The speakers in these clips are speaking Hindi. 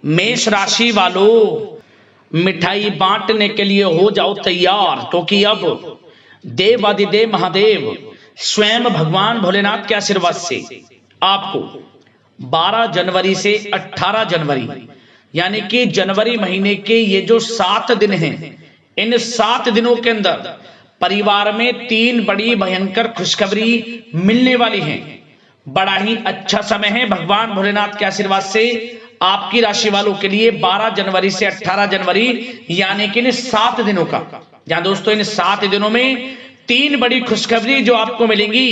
मेष राशि वालों, मिठाई बांटने के लिए हो जाओ तैयार, क्योंकि अब देवादिदेव महादेव स्वयं भगवान भोलेनाथ के आशीर्वाद से आपको 12 जनवरी से 18 जनवरी यानी कि जनवरी महीने के ये जो 7 दिन हैं, इन 7 दिनों के अंदर परिवार में 3 बड़ी भयंकर खुशखबरी मिलने वाली है। बड़ा ही अच्छा समय है भगवान भोलेनाथ के आशीर्वाद से आपकी राशि वालों के लिए 12 जनवरी से 18 जनवरी यानी कि इन 7 दिनों का। जहां दोस्तों इन 7 दिनों में 3 बड़ी खुशखबरी जो आपको मिलेंगी,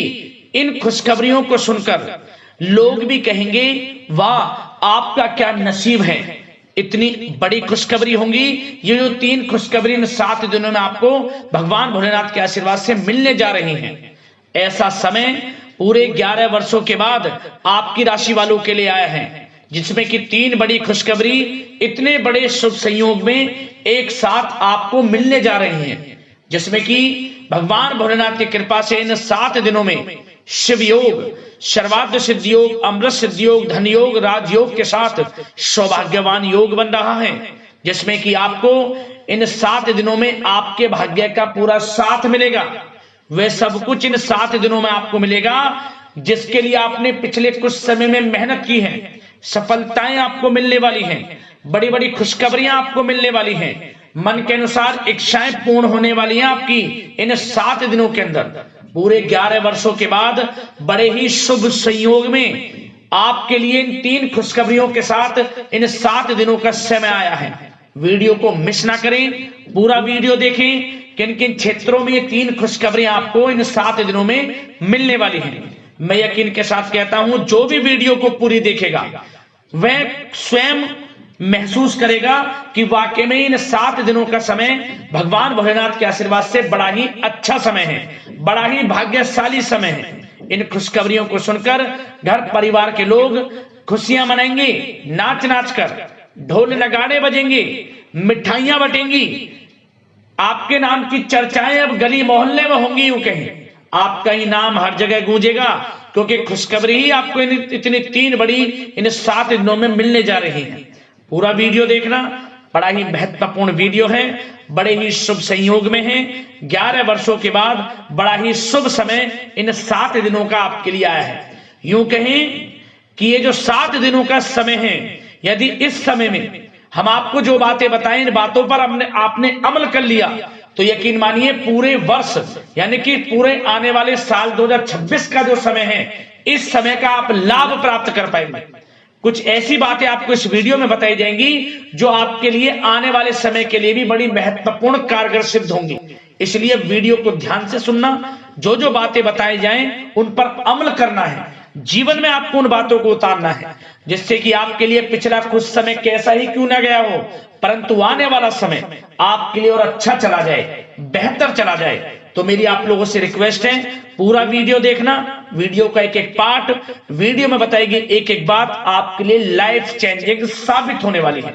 इन खुशखबरियों को सुनकर लोग भी कहेंगे वाह आपका क्या नसीब है, इतनी बड़ी खुशखबरी होंगी। ये जो 3 खुशखबरी इन 7 दिनों में आपको भगवान भोलेनाथ के आशीर्वाद से मिलने जा रही हैं। ऐसा समय पूरे 11 वर्षों के बाद आपकी राशि वालों के लिए आया है, जिसमें कि 3 बड़ी खुशखबरी इतने बड़े शुभ संयोग में एक साथ आपको मिलने जा रही हैं, जिसमें कि भगवान भोलेनाथ की कृपा से इन 7 दिनों में शिव योग, सर्वार्थ सिद्धि योग, अमृत सिद्धि योग, धन योग, राजयोग के साथ सौभाग्यवान योग बन रहा है, जिसमें कि आपको इन 7 दिनों में आपके भाग्य का पूरा साथ मिलेगा। वह सब कुछ इन 7 दिनों में आपको मिलेगा जिसके लिए आपने पिछले कुछ समय में मेहनत की है। सफलताएं आपको मिलने वाली हैं, बड़ी बड़ी खुशखबरियां आपको मिलने वाली हैं, मन के अनुसार इच्छाएं पूर्ण होने वाली हैं आपकी इन 7 दिनों के अंदर। पूरे 11 वर्षों के बाद बड़े ही शुभ संयोग में आपके लिए इन 3 खुशखबरियों के साथ इन 7 दिनों का समय आया है। वीडियो को मिस ना करें, पूरा वीडियो देखें, किन किन क्षेत्रों में ये 3 खुशखबरियां आपको इन 7 दिनों में मिलने वाली हैं। मैं यकीन के साथ कहता हूं जो भी वीडियो को पूरी देखेगा वह स्वयं महसूस करेगा कि वाकई में इन 7 दिनों का समय भगवान भोलेनाथ के आशीर्वाद से बड़ा ही अच्छा समय है, बड़ा ही भाग्यशाली समय है। इन खुशखबरियों को सुनकर घर परिवार के लोग खुशियां मनाएंगे, नाच नाच कर, ढोल नगाड़े बजेंगे, मिठाइयां बटेंगी, आपके नाम की चर्चाएं अब गली मोहल्ले में होंगी। यूं कहें आपका ही नाम हर जगह गूंजेगा, क्योंकि खुशखबरी ही आपको इतनी 3 बड़ी इन 7 दिनों में मिलने जा रही है। पूरा वीडियो देखना, बड़ा ही महत्वपूर्ण वीडियो है, बड़े ही शुभ संयोग में है। 11 वर्षों के बाद बड़ा ही शुभ समय इन 7 दिनों का आपके लिए आया है। यूं कहें कि ये जो 7 दिनों का समय है, यदि इस समय में हम आपको जो बातें बताएं, इन बातों पर आपने अमल कर लिया तो यकीन मानिए पूरे वर्ष यानी कि पूरे आने वाले साल 2026 का जो समय है, इस समय का आप लाभ प्राप्त कर पाएंगे। कुछ ऐसी बातें आपको इस वीडियो में बताई जाएंगी जो आपके लिए आने वाले समय के लिए भी बड़ी महत्वपूर्ण कारगर सिद्ध होंगी। इसलिए वीडियो को ध्यान से सुनना, जो जो बातें बताई जाएं उन पर अमल करना है, जीवन में आपको उन बातों को उतारना है, जिससे कि आपके लिए पिछला कुछ समय कैसा ही क्यों ना गया हो, परंतु आने वाला समय आपके लिए और अच्छा चला जाए, बेहतर चला जाए। तो मेरी आप लोगों से रिक्वेस्ट है, पूरा वीडियो देखना, वीडियो का एक एक पार्ट, वीडियो में बताएगी एक एक बात आपके लिए लाइफ चेंजिंग साबित होने वाली है।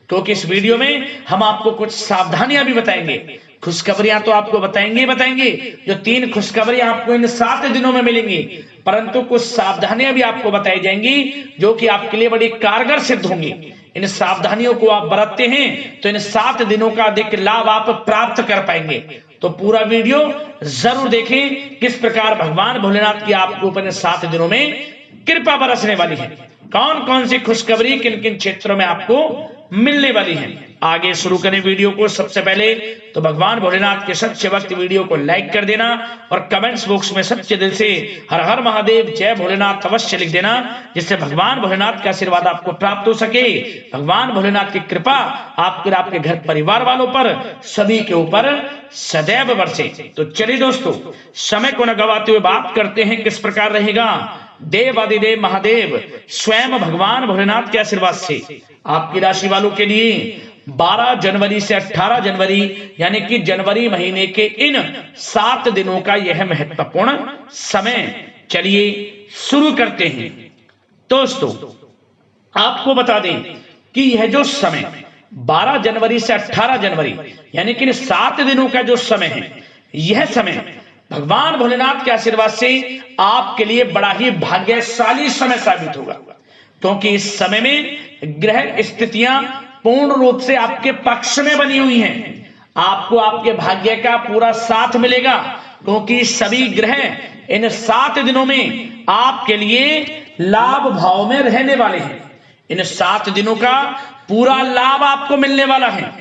क्योंकि इस वीडियो में हम आपको कुछ सावधानियां भी बताएंगे। खुशखबरियां तो आपको बताएंगे, जो 3 खुशखबरियां आपको इन 7 दिनों में मिलेंगी, परंतु कुछ सावधानियां भी आपको बताई जाएंगी जो कि आपके लिए बड़ी कारगर सिद्ध होंगी। इन सावधानियों को आप बरतते हैं तो इन 7 दिनों का अधिक लाभ आप प्राप्त कर पाएंगे। तो पूरा वीडियो जरूर देखें, किस प्रकार भगवान भोलेनाथ की आपके ऊपर इन 7 दिनों में कृपा बरसने वाली है, कौन कौन सी खुशखबरी किन किन क्षेत्रों में आपको मिलने वाली है। आगे शुरू करें वीडियो को। सबसे पहले तो भगवान भोलेनाथ के सच्चे भक्त वीडियो को लाइक कर देना और कमेंट्स बॉक्स में सच्चे दिल से हर हर महादेव जय भोलेनाथ अवश्य लिख देना, जिससे भगवान भोलेनाथ का आशीर्वाद आपको प्राप्त हो सके, भगवान भोलेनाथ की कृपा आपके घर परिवार वालों पर सभी के ऊपर सदैव बरसे। तो चलिए दोस्तों, समय को न गवाते हुए बात करते हैं किस प्रकार रहेगा देवादिदेव महादेव स्वयं भगवान भोलेनाथ के आशीर्वाद से आपकी राशि वालों के लिए 12 जनवरी से 18 जनवरी यानी कि जनवरी महीने के इन 7 दिनों का यह महत्वपूर्ण समय। चलिए शुरू करते हैं। दोस्तों आपको बता दें कि यह जो समय 12 जनवरी से 18 जनवरी यानी कि इन 7 दिनों का जो समय है, यह समय भगवान भोलेनाथ के आशीर्वाद से आपके लिए बड़ा ही भाग्यशाली समय साबित होगा। क्योंकि इस समय में ग्रह स्थितियां पूर्ण रूप से आपके पक्ष में बनी हुई हैं। आपको आपके भाग्य का पूरा साथ मिलेगा, क्योंकि सभी ग्रह इन 7 दिनों में आपके लिए लाभ भाव में रहने वाले हैं। इन 7 दिनों का पूरा लाभ आपको मिलने वाला है।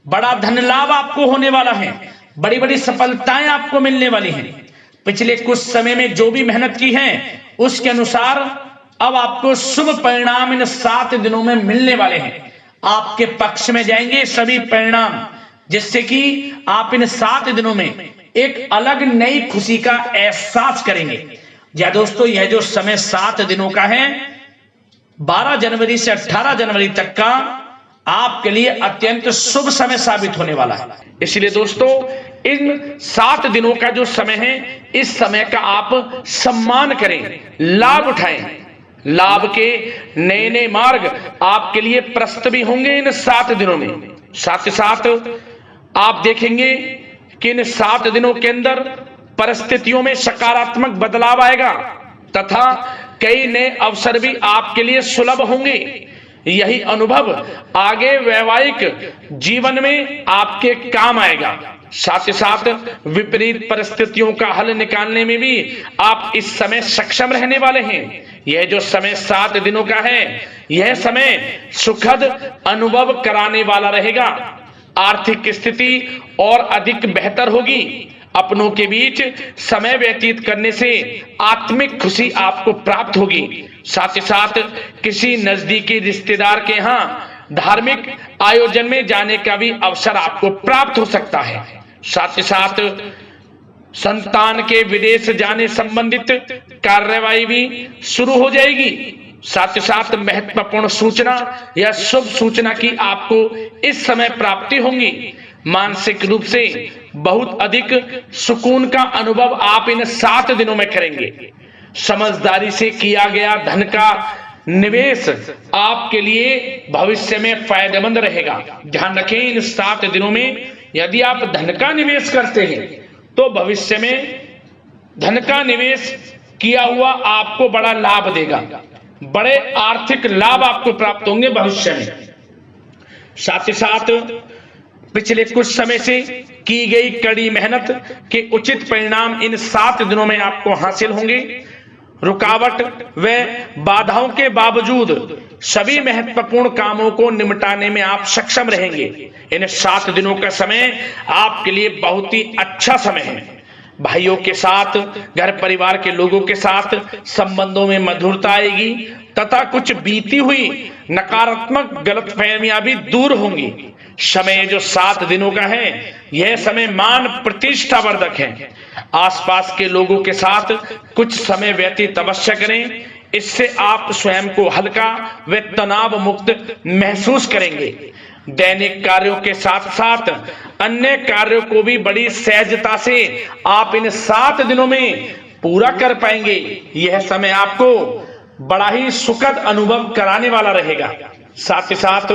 बड़ा धन लाभ आपको होने वाला है। बड़ी बड़ी सफलताएं आपको मिलने वाली हैं। पिछले कुछ समय में जो भी मेहनत की है उसके अनुसार अब आपको शुभ परिणाम इन 7 दिनों में मिलने वाले हैं। आपके पक्ष में जाएंगे सभी परिणाम, जिससे कि आप इन 7 दिनों में एक अलग नई खुशी का एहसास करेंगे। या दोस्तों, यह जो समय 7 दिनों का है, 12 जनवरी से 18 जनवरी तक का आपके लिए अत्यंत शुभ समय साबित होने वाला है। इसलिए दोस्तों, इन 7 दिनों का जो समय है, इस समय का आप सम्मान करें, लाभ उठाएं। लाभ के नए नए मार्ग आपके लिए प्रशस्त भी होंगे इन 7 दिनों में। साथ ही साथ आप देखेंगे कि इन 7 दिनों के अंदर परिस्थितियों में सकारात्मक बदलाव आएगा तथा कई नए अवसर भी आपके लिए सुलभ होंगे। यही अनुभव आगे वैवाहिक जीवन में आपके काम आएगा। साथ ही साथ विपरीत परिस्थितियों का हल निकालने में भी आप इस समय सक्षम रहने वाले हैं। यह जो समय 7 दिनों का है, यह समय सुखद अनुभव कराने वाला रहेगा। आर्थिक स्थिति और अधिक बेहतर होगी। अपनों के बीच समय व्यतीत करने से आत्मिक खुशी आपको प्राप्त होगी। साथ ही साथ किसी नजदीकी रिश्तेदार के यहाँ धार्मिक आयोजन में जाने का भी अवसर आपको प्राप्त हो सकता है। साथ ही साथ संतान के विदेश जाने संबंधित कार्यवाही भी शुरू हो जाएगी। साथ ही साथ महत्वपूर्ण सूचना या शुभ सूचना की आपको इस समय प्राप्ति होगी। मानसिक रूप से बहुत अधिक सुकून का अनुभव आप इन 7 दिनों में करेंगे। समझदारी से किया गया धन का निवेश आपके लिए भविष्य में फायदेमंद रहेगा। ध्यान रखें, इन 7 दिनों में यदि आप धन का निवेश करते हैं तो भविष्य में धन का निवेश किया हुआ आपको बड़ा लाभ देगा। बड़े आर्थिक लाभ आपको प्राप्त होंगे भविष्य में। साथ ही साथ पिछले कुछ समय से की गई कड़ी मेहनत के उचित परिणाम इन 7 दिनों में आपको हासिल होंगे। रुकावट व बाधाओं के बावजूद सभी महत्वपूर्ण कामों को निपटाने में आप सक्षम रहेंगे। इन 7 दिनों का समय आपके लिए बहुत ही अच्छा समय है। भाइयों के साथ, घर परिवार के लोगों के साथ संबंधों में मधुरता आएगी तथा कुछ बीती हुई नकारात्मक गलतफहमियां भी दूर होंगी। समय जो 7 दिनों का है, यह समय मान प्रतिष्ठा वर्धक है। आसपास के लोगों के साथ कुछ समय व्यतीत अवश्य करें। इससे आप स्वयं को हल्का व तनाव मुक्त महसूस करेंगे। दैनिक कार्यों के साथ साथ अन्य कार्यों को भी बड़ी सहजता से आप इन 7 दिनों में पूरा कर पाएंगे। यह समय आपको बड़ा ही सुखद अनुभव कराने वाला रहेगा। साथ ही साथ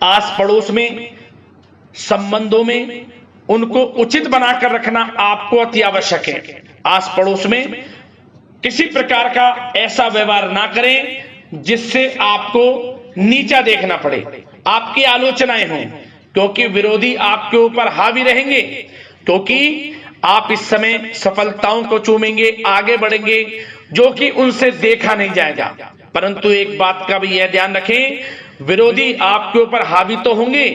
आस पड़ोस में संबंधों में उनको उचित बनाकर रखना आपको अति आवश्यक है। आस पड़ोस में किसी प्रकार का ऐसा व्यवहार ना करें जिससे आपको नीचा देखना पड़े, आपकी आलोचनाएं हों, क्योंकि विरोधी आपके ऊपर हावी रहेंगे। क्योंकि आप इस समय सफलताओं को चूमेंगे, आगे बढ़ेंगे, जो कि उनसे देखा नहीं जाएगा। परंतु एक बात का भी यह ध्यान रखें, विरोधी आपके ऊपर हावी तो होंगे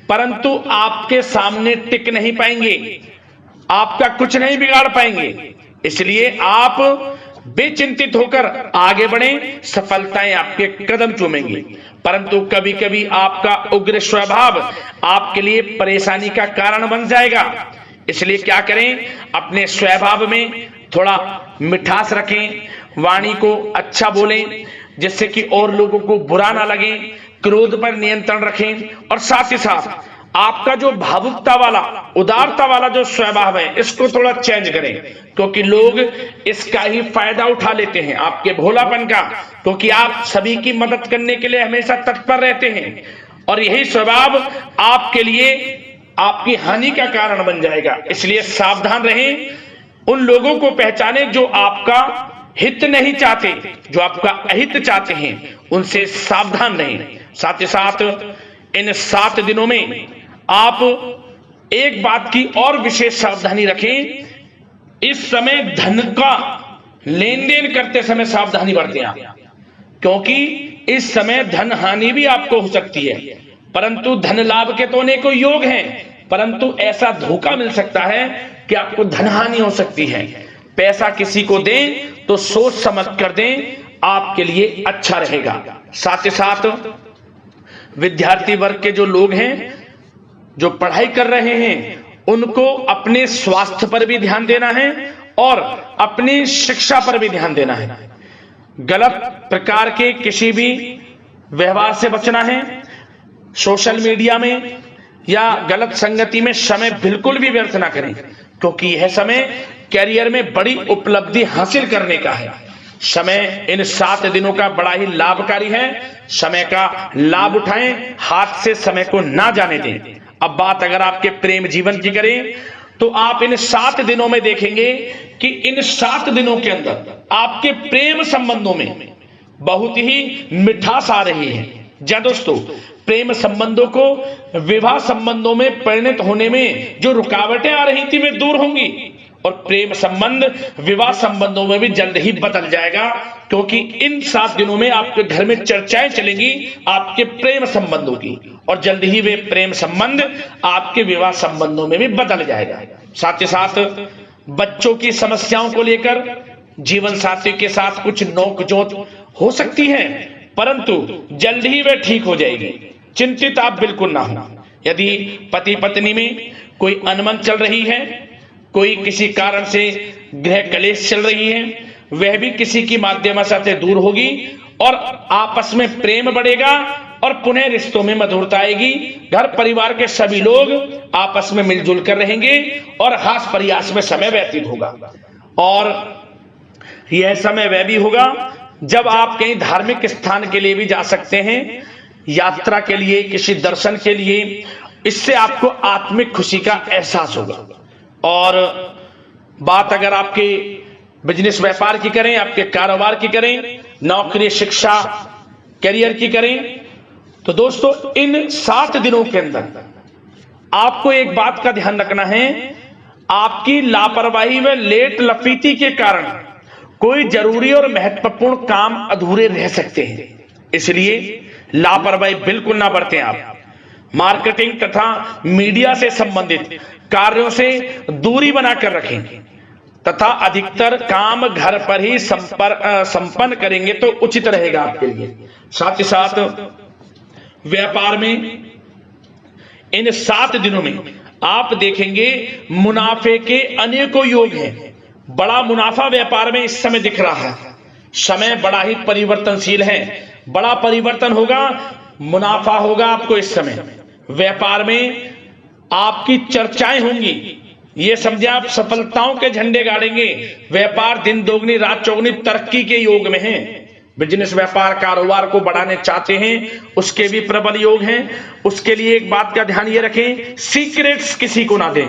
परंतु आपके सामने टिक नहीं पाएंगे, आपका कुछ नहीं बिगाड़ पाएंगे। इसलिए आप बेचिंतित होकर आगे बढ़ें, सफलताएं आपके कदम चूमेंगी। परंतु कभी कभी आपका उग्र स्वभाव आपके लिए परेशानी का कारण बन जाएगा। इसलिए क्या करें, अपने स्वभाव में थोड़ा मिठास रखें, वाणी को अच्छा बोलें जिससे कि और लोगों को बुरा ना लगे, क्रोध पर नियंत्रण रखें। और साथ ही साथ आपका जो भावुकता वाला, उदारता वाला जो स्वभाव है, इसको थोड़ा चेंज करें, क्योंकि लोग इसका ही फायदा उठा लेते हैं, आपके भोलापन का, क्योंकि आप सभी की मदद करने के लिए हमेशा तत्पर रहते हैं। और यही स्वभाव आपके लिए आपकी हानि का कारण बन जाएगा। इसलिए सावधान रहें, उन लोगों को पहचानें जो आपका हित नहीं चाहते, जो आपका अहित चाहते हैं, उनसे सावधान रहें। साथ ही साथ इन 7 दिनों में आप एक बात की और विशेष सावधानी रखें, इस समय धन का लेन देन करते समय सावधानी बरतें आप, क्योंकि इस समय धन हानि भी आपको हो सकती है, परंतु धन लाभ के तो अनेकों योग हैं, परंतु ऐसा धोखा मिल सकता है कि आपको धन हानि हो सकती है। पैसा किसी को दें तो सोच समझ कर दें, आपके लिए अच्छा रहेगा। साथ ही साथ विद्यार्थी वर्ग के जो लोग हैं, जो पढ़ाई कर रहे हैं, उनको अपने स्वास्थ्य पर भी ध्यान देना है और अपनी शिक्षा पर भी ध्यान देना है। गलत प्रकार के किसी भी व्यवहार से बचना है। सोशल मीडिया में या गलत संगति में समय बिल्कुल भी व्यर्थ ना करें, क्योंकि यह समय कैरियर में बड़ी उपलब्धि हासिल करने का है। समय इन 7 दिनों का बड़ा ही लाभकारी है। समय का लाभ उठाएं, हाथ से समय को ना जाने दें। अब बात अगर आपके प्रेम जीवन की करें, तो आप इन 7 दिनों में देखेंगे कि इन 7 दिनों के अंदर आपके प्रेम संबंधों में बहुत ही मिठास आ रही है। जी दोस्तों, प्रेम संबंधों को विवाह संबंधों में परिणत होने में जो रुकावटें आ रही थी, वे दूर होंगी और प्रेम संबंध विवाह संबंधों में भी जल्द ही बदल जाएगा, क्योंकि इन 7 दिनों में आपके घर में चर्चाएं चलेंगी आपके प्रेम संबंधों की, और जल्द ही वे प्रेम संबंध आपके विवाह संबंधों में भी बदल जाएगा। साथ ही साथ बच्चों की समस्याओं को लेकर जीवन साथी के साथ कुछ नोकझोंक हो सकती है, परंतु जल्द ही वे ठीक हो जाएगी। चिंतित आप बिल्कुल ना हो। यदि पति पत्नी में कोई अनबन चल रही है, कोई किसी कारण से गृह कलेश चल रही है, वह भी किसी की माध्यम से दूर होगी और आपस में प्रेम बढ़ेगा और पुनः रिश्तों में मधुरता आएगी। घर परिवार के सभी लोग आपस में मिलजुल कर रहेंगे और हास प्रयास में समय व्यतीत होगा। और यह समय वह भी होगा जब आप कहीं धार्मिक स्थान के लिए भी जा सकते हैं, यात्रा के लिए, किसी दर्शन के लिए। इससे आपको आत्मिक खुशी का एहसास होगा। और बात अगर आपके बिजनेस व्यापार की करें, आपके कारोबार की करें, नौकरी, शिक्षा, करियर की करें, तो दोस्तों इन 7 दिनों के अंदर आपको एक बात का ध्यान रखना है, आपकी लापरवाही व लेट लफीती के कारण कोई जरूरी और महत्वपूर्ण काम अधूरे रह सकते हैं। इसलिए लापरवाही बिल्कुल ना बरतें आप। मार्केटिंग तथा मीडिया से संबंधित कार्यों से दूरी बनाकर रखें तथा अधिकतर काम घर पर ही संपन्न करेंगे तो उचित रहेगा आपके लिए। साथ ही साथ व्यापार में इन 7 दिनों में आप देखेंगे मुनाफे के अनेकों योग हैं। बड़ा मुनाफा व्यापार में इस समय दिख रहा है। समय बड़ा ही परिवर्तनशील है, बड़ा परिवर्तन होगा, मुनाफा होगा आपको इस समय। व्यापार में आपकी चर्चाएं होंगी, ये समझे आप सफलताओं के झंडे गाड़ेंगे। व्यापार दिन दोगुनी रात चौगुनी तरक्की के योग में है। बिजनेस व्यापार कारोबार को बढ़ाने चाहते हैं, उसके भी प्रबल योग हैं। उसके लिए एक बात का ध्यान ये रखें, सीक्रेट्स किसी को ना दें।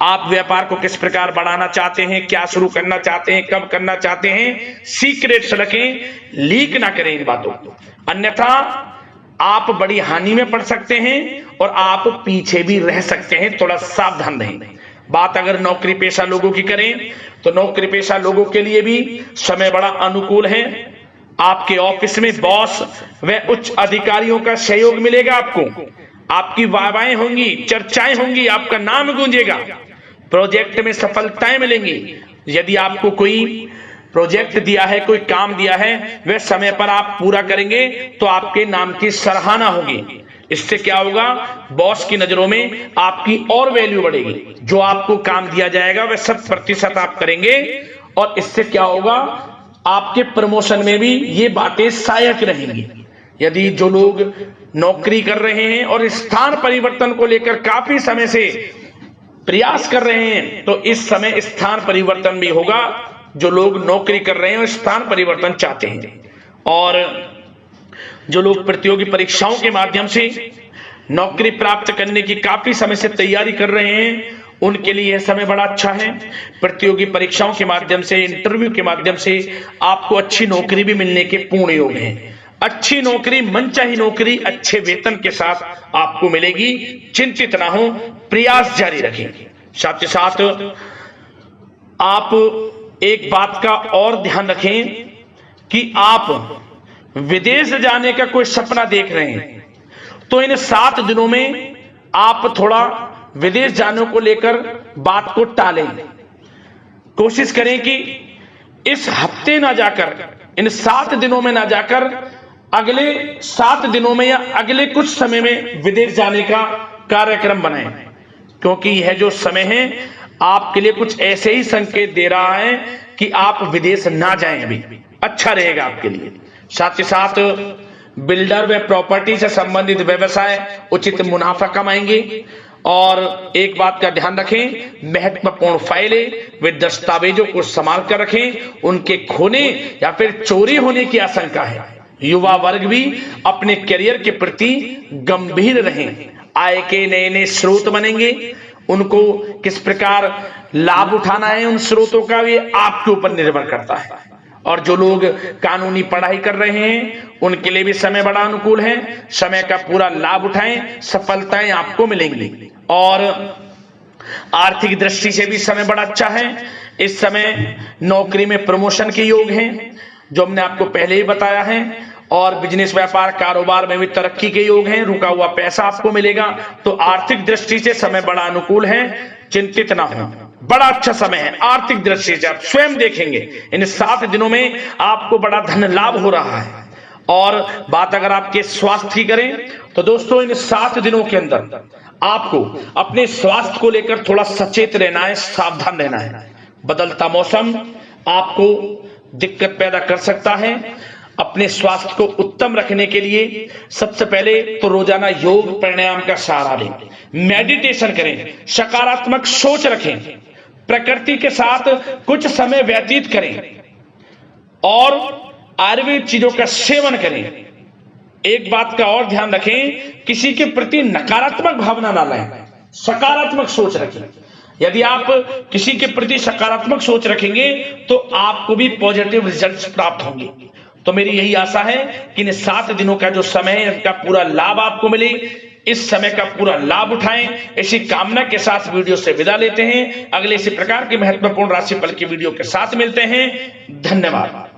आप व्यापार को किस प्रकार बढ़ाना चाहते हैं, क्या शुरू करना चाहते हैं, कब करना चाहते हैं, सीक्रेट्स रखें, लीक ना करें इन बातों को, अन्यथा आप बड़ी हानि में पड़ सकते हैं और आप पीछे भी रह सकते हैं। थोड़ा सावधान रहें। बात अगर नौकरी पेशा लोगों की करें, तो नौकरी पेशा लोगों के लिए भी समय बड़ा अनुकूल है। आपके ऑफिस में बॉस व उच्च अधिकारियों का सहयोग मिलेगा आपको, आपकी वाहवाहें होंगी, चर्चाएं होंगी, आपका नाम गूंजेगा, प्रोजेक्ट में सफलताएं मिलेंगी। यदि आपको कोई प्रोजेक्ट दिया है, कोई काम दिया है, वह समय पर आप पूरा करेंगे तो आपके नाम की सराहना होगी। इससे क्या होगा, बॉस की नजरों में आपकी और वैल्यू बढ़ेगी। जो आपको काम दिया जाएगा वह 100% आप करेंगे और इससे क्या होगा, आपके प्रमोशन में भी ये बातें सहायक रहेंगी। यदि जो लोग नौकरी कर रहे हैं और स्थान परिवर्तन को लेकर काफी समय से प्रयास कर रहे हैं, तो इस समय स्थान परिवर्तन भी होगा। जो लोग नौकरी कर रहे हैं और स्थान परिवर्तन चाहते हैं, और जो लोग प्रतियोगी परीक्षाओं के माध्यम से नौकरी प्राप्त करने की काफी समय से तैयारी कर रहे हैं, उनके लिए यह समय बड़ा अच्छा है। प्रतियोगी परीक्षाओं के माध्यम से, इंटरव्यू के माध्यम से आपको अच्छी नौकरी भी मिलने के पूर्ण योग हैं। अच्छी नौकरी, मनचाही नौकरी अच्छे वेतन के साथ आपको मिलेगी। चिंतित ना हो, प्रयास जारी रखें। साथ ही साथ आप एक बात का और ध्यान रखें कि आप विदेश जाने का कोई सपना देख रहे हैं तो इन 7 दिनों में आप थोड़ा विदेश जाने को लेकर बात को टालें। कोशिश करें कि इस हफ्ते ना जाकर, इन 7 दिनों में ना जाकर, अगले 7 दिनों में या अगले कुछ समय में विदेश जाने का कार्यक्रम बनाएं, क्योंकि यह जो समय है आपके लिए कुछ ऐसे ही संकेत दे रहा है कि आप विदेश ना जाएं। अभी अच्छा रहेगा आपके लिए। साथ ही साथ बिल्डर व प्रॉपर्टी से संबंधित व्यवसाय उचित मुनाफा कमाएंगे। और एक बात का ध्यान रखें, महत्वपूर्ण फाइलें व दस्तावेजों को संभाल कर रखें, उनके खोने या फिर चोरी होने की आशंका है। युवा वर्ग भी अपने करियर के प्रति गंभीर रहें। आय के नए नए स्रोत बनेंगे, उनको किस प्रकार लाभ उठाना है उन स्रोतों का, ये आपके ऊपर निर्भर करता है। और जो लोग कानूनी पढ़ाई कर रहे हैं उनके लिए भी समय बड़ा अनुकूल है। समय का पूरा लाभ उठाएं, सफलताएं आपको मिलेंगी। और आर्थिक दृष्टि से भी समय बड़ा अच्छा है। इस समय नौकरी में प्रमोशन के योग हैं, जो हमने आपको पहले ही बताया है। और बिजनेस, व्यापार, कारोबार में भी तरक्की के योग हैं। रुका हुआ पैसा आपको मिलेगा। तो आर्थिक दृष्टि से समय बड़ा अनुकूल है, चिंतित ना हो, बड़ा अच्छा समय है। आर्थिक दृष्टि से आप स्वयं देखेंगे इन 7 दिनों में आपको बड़ा धन लाभ हो रहा है। और बात अगर आपके स्वास्थ्य की करें तो दोस्तों, इन 7 दिनों के अंदर आपको अपने स्वास्थ्य को लेकर थोड़ा सचेत रहना है, सावधान रहना है। बदलता मौसम आपको दिक्कत पैदा कर सकता है। अपने स्वास्थ्य को उत्तम रखने के लिए सबसे पहले तो रोजाना योग प्राणायाम का सहारा लें, मेडिटेशन करें, सकारात्मक सोच रखें, प्रकृति के साथ कुछ समय व्यतीत करें और आयुर्वेद चीजों का सेवन करें। एक बात का और ध्यान रखें, किसी के प्रति नकारात्मक भावना ना लाएं, सकारात्मक सोच रखें। यदि आप किसी के प्रति सकारात्मक सोच रखेंगे तो आपको भी पॉजिटिव रिजल्ट्स प्राप्त होंगे। तो मेरी यही आशा है कि इन 7 दिनों का जो समय है इसका पूरा लाभ आपको मिले। इस समय का पूरा लाभ उठाएं, इसी कामना के साथ वीडियो से विदा लेते हैं। अगले इसी प्रकार के महत्वपूर्ण राशिफल की वीडियो के साथ मिलते हैं। धन्यवाद।